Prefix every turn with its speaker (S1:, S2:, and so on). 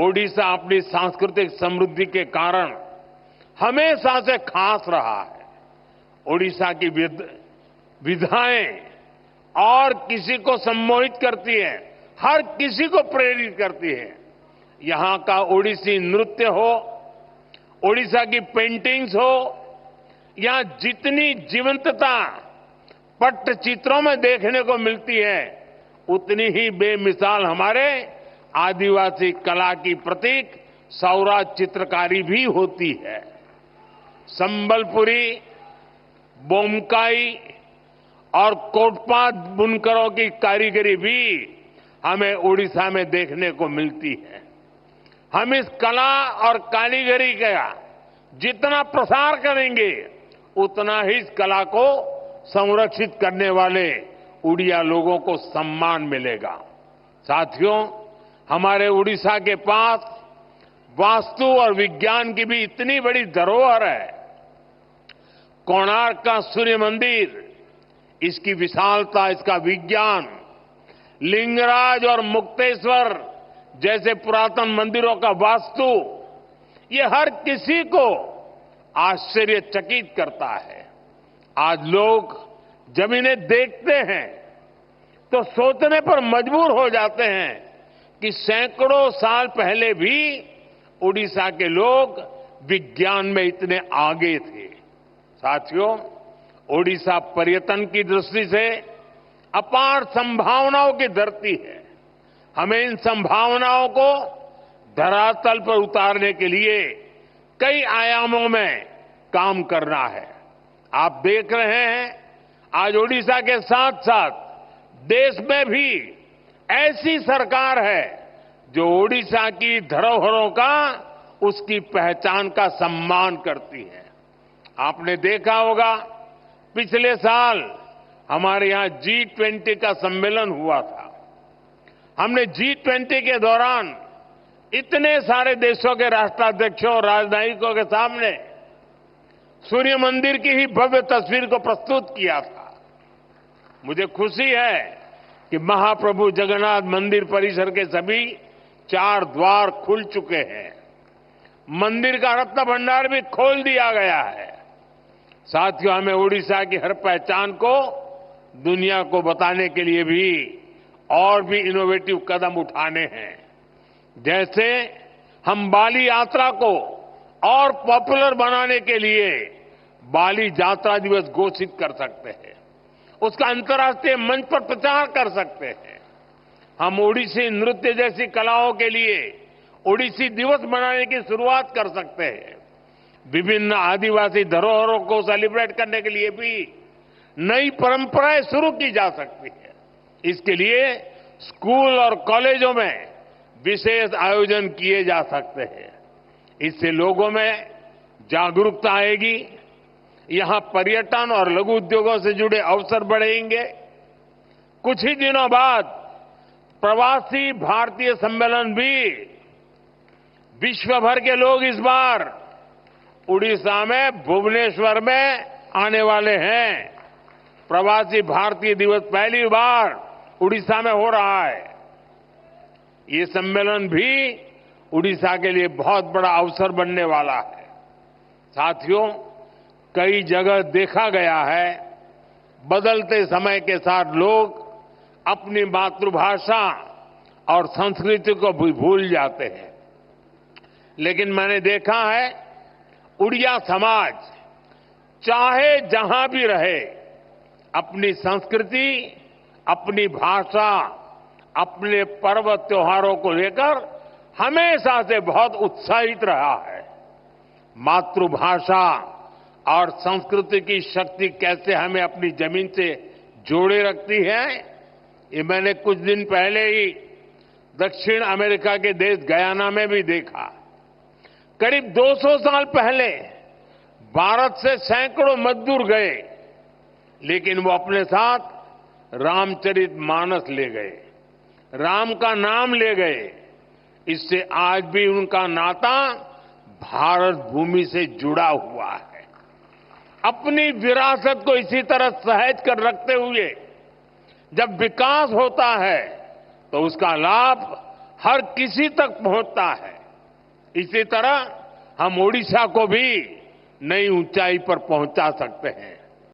S1: ओडिशा अपनी सांस्कृतिक समृद्धि के कारण हमेशा से खास रहा है। ओडिशा की विधाएं और किसी को सम्मोहित करती है, हर किसी को प्रेरित करती है। यहां का ओडिसी नृत्य हो, ओडिशा की पेंटिंग्स हो, यहां जितनी जीवंतता पट्टचित्रों में देखने को मिलती है, उतनी ही बेमिसाल हमारे आदिवासी कला की प्रतीक सौराज चित्रकारी भी होती है। संबलपुरी, बोमकाई और कोटपात बुनकरों की कारीगरी भी हमें ओडिशा में देखने को मिलती है। हम इस कला और कारीगरी का जितना प्रसार करेंगे, उतना ही इस कला को संरक्षित करने वाले उड़िया लोगों को सम्मान मिलेगा। साथियों, हमारे उड़ीसा के पास वास्तु और विज्ञान की भी इतनी बड़ी धरोहर है। कोणार्क का सूर्य मंदिर, इसकी विशालता, इसका विज्ञान, लिंगराज और मुक्तेश्वर जैसे पुरातन मंदिरों का वास्तु, ये हर किसी को आश्चर्यचकित करता है। आज लोग जब इन्हें देखते हैं तो सोचने पर मजबूर हो जाते हैं कि सैकड़ों साल पहले भी उड़ीसा के लोग विज्ञान में इतने आगे थे। साथियों, ओडिशा पर्यटन की दृष्टि से अपार संभावनाओं की धरती है। हमें इन संभावनाओं को धरातल पर उतारने के लिए कई आयामों में काम करना है। आप देख रहे हैं, आज ओडिशा के साथ साथ देश में भी ऐसी सरकार है जो ओडिशा की धरोहरों का, उसकी पहचान का सम्मान करती है। आपने देखा होगा, पिछले साल हमारे यहां G20 का सम्मेलन हुआ था। हमने G20 के दौरान इतने सारे देशों के राष्ट्राध्यक्षों और राजनयिकों के सामने सूर्य मंदिर की ही भव्य तस्वीर को प्रस्तुत किया था। मुझे खुशी है कि महाप्रभु जगन्नाथ मंदिर परिसर के सभी 4 द्वार खुल चुके हैं। मंदिर का रत्न भंडार भी खोल दिया गया है। साथियों, हमें ओडिशा की हर पहचान को दुनिया को बताने के लिए भी और भी इनोवेटिव कदम उठाने हैं। जैसे हम बाली यात्रा को और पॉपुलर बनाने के लिए बाली यात्रा दिवस घोषित कर सकते हैं, उसका अंतर्राष्ट्रीय मंच पर प्रचार कर सकते हैं। हम ओडिसी नृत्य जैसी कलाओं के लिए ओडिसी दिवस मनाने की शुरुआत कर सकते हैं। विभिन्न आदिवासी धरोहरों को सेलिब्रेट करने के लिए भी नई परंपराएं शुरू की जा सकती है। इसके लिए स्कूल और कॉलेजों में विशेष आयोजन किए जा सकते हैं। इससे लोगों में जागरूकता आएगी, यहां पर्यटन और लघु उद्योगों से जुड़े अवसर बढ़ेंगे। कुछ ही दिनों बाद प्रवासी भारतीय सम्मेलन भी, विश्व भर के लोग इस बार उड़ीसा में भुवनेश्वर में आने वाले हैं। प्रवासी भारतीय दिवस पहली बार उड़ीसा में हो रहा है। ये सम्मेलन भी उड़ीसा के लिए बहुत बड़ा अवसर बनने वाला है। साथियों, कई जगह देखा गया है, बदलते समय के साथ लोग अपनी मातृभाषा और संस्कृति को भी भूल जाते हैं। लेकिन मैंने देखा है, उड़िया समाज चाहे जहां भी रहे, अपनी संस्कृति, अपनी भाषा, अपने पर्व त्योहारों को लेकर हमेशा से बहुत उत्साहित रहा है। मातृभाषा और संस्कृति की शक्ति कैसे हमें अपनी जमीन से जोड़े रखती है, ये मैंने कुछ दिन पहले ही दक्षिण अमेरिका के देश गयाना में भी देखा। करीब 200 साल पहले भारत से सैकड़ों मजदूर गए, लेकिन वो अपने साथ रामचरितमानस ले गए, राम का नाम ले गए। इससे आज भी उनका नाता भारत भूमि से जुड़ा हुआ है। अपनी विरासत को इसी तरह सहेज कर रखते हुए जब विकास होता है तो उसका लाभ हर किसी तक पहुंचता है। इसी तरह हम ओडिशा को भी नई ऊंचाई पर पहुंचा सकते हैं।